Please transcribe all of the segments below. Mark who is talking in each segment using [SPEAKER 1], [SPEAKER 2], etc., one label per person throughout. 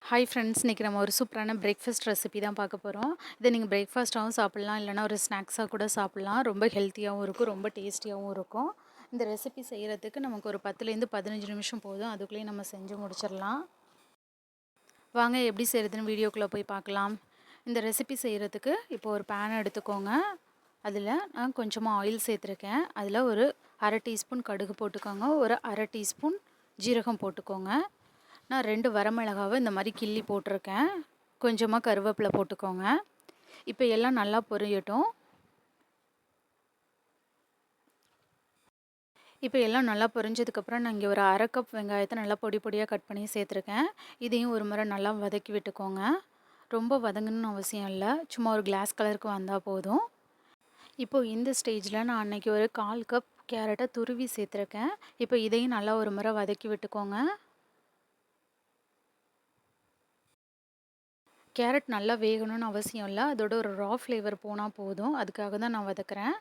[SPEAKER 1] Hi friends, இன்றைக்கி நம்ம ஒரு சூப்பரான பிரேக்ஃபாஸ்ட் ரெசிபி தான் பார்க்க போகிறோம். இதை நீங்கள் பிரேக்ஃபாஸ்ட்டாகவும் சாப்பிட்லாம், இல்லைனா ஒரு ஸ்நாக்ஸாக கூட சாப்பிட்லாம். ரொம்ப ஹெல்த்தியாகவும் இருக்கும், ரொம்ப டேஸ்டியாகவும் இருக்கும். இந்த ரெசிபி செய்கிறதுக்கு நமக்கு ஒரு 10லேருந்து 15 நிமிஷம் போதும். அதுக்குள்ளேயே நம்ம செஞ்சு முடிச்சிடலாம். வாங்க எப்படி செய்கிறதுன்னு வீடியோக்குள்ளே போய் பார்க்கலாம். இந்த ரெசிபி செய்கிறதுக்கு இப்போ ஒரு பேனை எடுத்துக்கோங்க. அதில் நான் கொஞ்சமாக ஆயில் சேர்த்துருக்கேன். அதில் ஒரு அரை டீஸ்பூன் கடுகு போட்டுக்கோங்க, ஒரு அரை டீஸ்பூன் ஜீரகம் போட்டுக்கோங்க. நான் 2 வரமிளகாவை இந்த மாதிரி கிள்ளி போட்டிருக்கேன். கொஞ்சமாக கருவேப்பிலை போட்டுக்கோங்க. இப்போ எல்லாம் நல்லா பொரியட்டும். இப்போ எல்லாம் நல்லா பொரிஞ்சதுக்கப்புறம் நான் இங்கே ஒரு அரை கப் வெங்காயத்தை நல்லா பொடி பொடியாக கட் பண்ணி சேர்த்துருக்கேன். இதையும் ஒரு முறை நல்லா வதக்கி விட்டுக்கோங்க. ரொம்ப வதங்கணும்னு அவசியம் இல்லை, சும்மா ஒரு கிளாஸ் கலருக்கு வந்தால் போதும். இப்போது இந்த ஸ்டேஜில் நான் அன்றைக்கி ஒரு 1/4 கப் கேரட்டை துருவி சேர்த்துருக்கேன். இப்போ இதையும் நல்லா ஒரு முறை வதக்கி விட்டுக்கோங்க. கேரட் நல்லா வேகணும்னு அவசியம் இல்லை, அதோட ஒரு ரா ஃப்ளேவர் போனால் போதும். அதுக்காக தான் நான் வதக்குறேன்.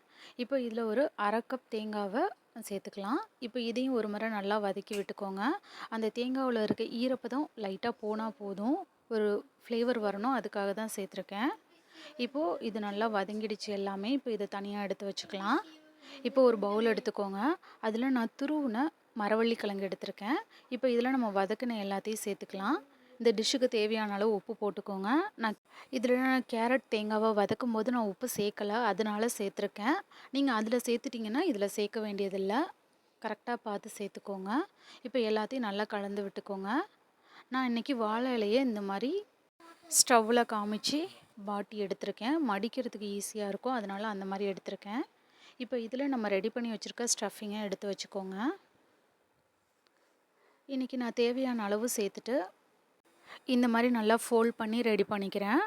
[SPEAKER 1] இப்போ இதில் ஒரு அரை கப் தேங்காவை சேர்த்துக்கலாம். இப்போ இதையும் ஒரு முறை நல்லா வதக்கி விட்டுக்கோங்க. அந்த தேங்காவில் இருக்க ஈரப்பதம் லைட்டாக போனால் போதும், ஒரு ஃப்ளேவர் வரணும், அதுக்காக தான் சேர்த்துருக்கேன். இப்போது இது நல்லா வதங்கிடுச்சு எல்லாமே. இப்போ இதை தனியாக எடுத்து வச்சுக்கலாம். இப்போ ஒரு பவுல் எடுத்துக்கோங்க. அதில் நான் துருவின மரவள்ளி கிழங்கு எடுத்திருக்கேன். இப்போ இதில் நம்ம வதக்கின எல்லாத்தையும் சேர்த்துக்கலாம். இந்த டிஷ்ஷுக்கு தேவையான அளவு உப்பு போட்டுக்கோங்க. நான் இதில் கேரட் தேங்காவை வதக்கும் போது நான் உப்பு சேர்க்கலை, அதனால சேர்த்துருக்கேன். நீங்கள் அதில் சேர்த்துட்டிங்கன்னா இதில் சேர்க்க வேண்டியதில்லை, கரெக்டாக பார்த்து சேர்த்துக்கோங்க. இப்போ எல்லாத்தையும் நல்லா கலந்து விட்டுக்கோங்க. நான் இன்றைக்கி வாழை இலையை இந்த மாதிரி ஸ்டவ்வில் காமிச்சு வாட்டி எடுத்திருக்கேன். மடிக்கிறதுக்கு ஈஸியாக இருக்கும், அதனால் அந்த மாதிரி எடுத்திருக்கேன். இப்போ இதில் நம்ம ரெடி பண்ணி வச்சுருக்க ஸ்டஃபிங்கை எடுத்து வச்சுக்கோங்க. இன்றைக்கி நான் தேவையான அளவு சேர்த்துட்டு இந்த மாதிரி நல்லா ஃபோல்ட் பண்ணி ரெடி பண்ணிக்கிறேன்.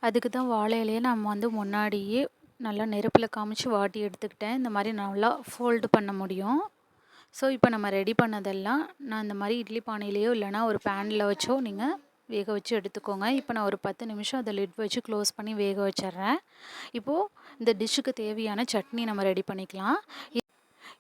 [SPEAKER 1] அதுக்கு தான் வாழை இலையை நம்ம முன்னாடியே நல்லா நெருப்பில் காமிச்சு வாட்டி எடுத்துக்கிட்டேன். இந்த மாதிரி நல்லா ஃபோல்டு பண்ண முடியும். ஸோ இப்போ நம்ம ரெடி பண்ணதெல்லாம் நான் இந்த மாதிரி இட்லி பானையிலையோ இல்லைனா ஒரு பேனில் வச்சோ நீங்கள் வேக வச்சு எடுத்துக்கோங்க. இப்போ நான் ஒரு 10 நிமிஷம் அதை லிட் வச்சு க்ளோஸ் பண்ணி வேக வச்சிட்றேன். இப்போது இந்த டிஷ்ஷுக்கு தேவையான சட்னி நம்ம ரெடி பண்ணிக்கலாம்.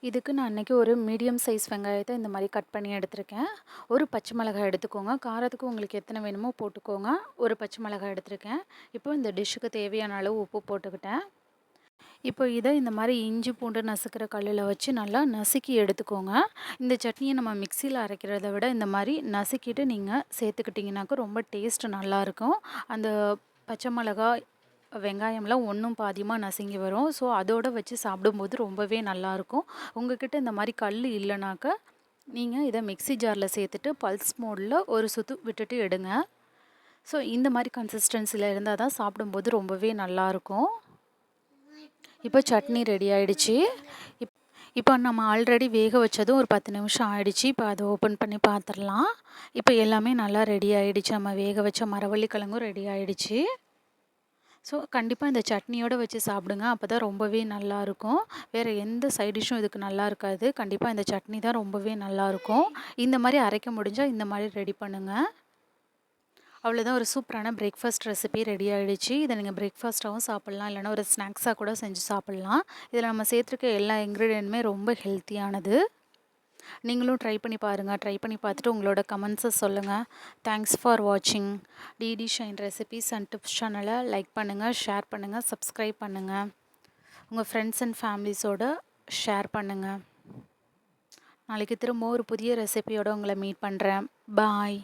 [SPEAKER 1] இதுக்கு நான் இன்றைக்கி ஒரு மீடியம் சைஸ் வெங்காயத்தை இந்த மாதிரி கட் பண்ணி எடுத்திருக்கேன். ஒரு பச்சை மிளகாய் எடுத்துக்கோங்க. காரத்துக்கு உங்களுக்கு எத்தனை வேணுமோ போட்டுக்கோங்க. ஒரு பச்சை மிளகாய் எடுத்திருக்கேன். இப்போ இந்த டிஷ்ஷுக்கு தேவையான அளவு உப்பு போட்டுக்கிட்டேன். இப்போ இதை இந்த மாதிரி இஞ்சி பூண்டு நசுக்கிற கல்லில் வச்சு நல்லா நசுக்கி எடுத்துக்கோங்க. இந்த சட்னியை நம்ம மிக்சியில் அரைக்கிறத விட இந்த மாதிரி நசுக்கிட்டு நீங்கள் சேர்த்துக்கிட்டிங்கனாக்கா ரொம்ப டேஸ்ட்டு நல்லாயிருக்கும். அந்த பச்சை மிளகாய் வெங்காயம்லாம் ஒன்றும் பாதியமாக நசுங்கி வரும். ஸோ அதோடு வச்சு சாப்பிடும்போது ரொம்பவே நல்லாயிருக்கும். உங்கள்கிட்ட இந்த மாதிரி கல் இல்லைனாக்கா நீங்கள் இதை மிக்சி ஜாரில் சேர்த்துட்டு பல்ஸ் மோடில் ஒரு சுற்று விட்டுட்டு எடுங்க. ஸோ இந்த மாதிரி கன்சிஸ்டன்சியில் இருந்தால் தான் சாப்பிடும்போது ரொம்பவே நல்லாயிருக்கும். இப்போ சட்னி ரெடி ஆகிடுச்சு. இப்போ நம்ம ஆல்ரெடி வேக வச்சதும் ஒரு 10 நிமிஷம் ஆகிடுச்சு. இப்போ அதை ஓப்பன் பண்ணி பார்த்துடலாம். இப்போ எல்லாமே நல்லா ரெடி ஆகிடுச்சு. நம்ம வேக வச்ச மரவள்ளி கிழங்கும் ரெடி ஆகிடுச்சு. ஸோ கண்டிப்பாக இந்த சட்னியோடு வச்சு சாப்பிடுங்க, அப்போ தான் ரொம்பவே நல்லாயிருக்கும். வேறு எந்த சைட் டிஷ்ஷும் இதுக்கு நல்லா இருக்காது. கண்டிப்பாக இந்த சட்னி தான் ரொம்பவே நல்லாயிருக்கும். இந்த மாதிரி அரைக்க முடிஞ்சால் இந்த மாதிரி ரெடி பண்ணுங்கள். அவ்வளோதான், ஒரு சூப்பரான பிரேக்ஃபாஸ்ட் ரெசிபி ரெடி ஆகிடுச்சு. இதை நீங்கள் பிரேக்ஃபாஸ்ட்டாகவும் சாப்பிட்லாம், இல்லைனா ஒரு ஸ்நாக்ஸாக கூட செஞ்சு சாப்பிட்லாம். இதில் நம்ம சேர்த்துருக்க எல்லா இன்க்ரீடியண்ட்டுமே ரொம்ப ஹெல்த்தியானது. நீங்களும் ட்ரை பண்ணி பாருங்கள். ட்ரை பண்ணி பார்த்துட்டு உங்களோட கமெண்ட்ஸை சொல்லுங்கள். தேங்க்ஸ் ஃபார் வாட்சிங். DD shine recipes and tips சேனலை லைக் பண்ணுங்கள், ஷேர் பண்ணுங்கள், சப்ஸ்கிரைப் பண்ணுங்கள். உங்கள் ஃப்ரெண்ட்ஸ் அண்ட் ஃபேமிலிஸோடு ஷேர் பண்ணுங்கள். நாளைக்கு திரும்ப ஒரு புதிய ரெசிபியோடு உங்களை மீட் பண்ணுறேன். பாய்.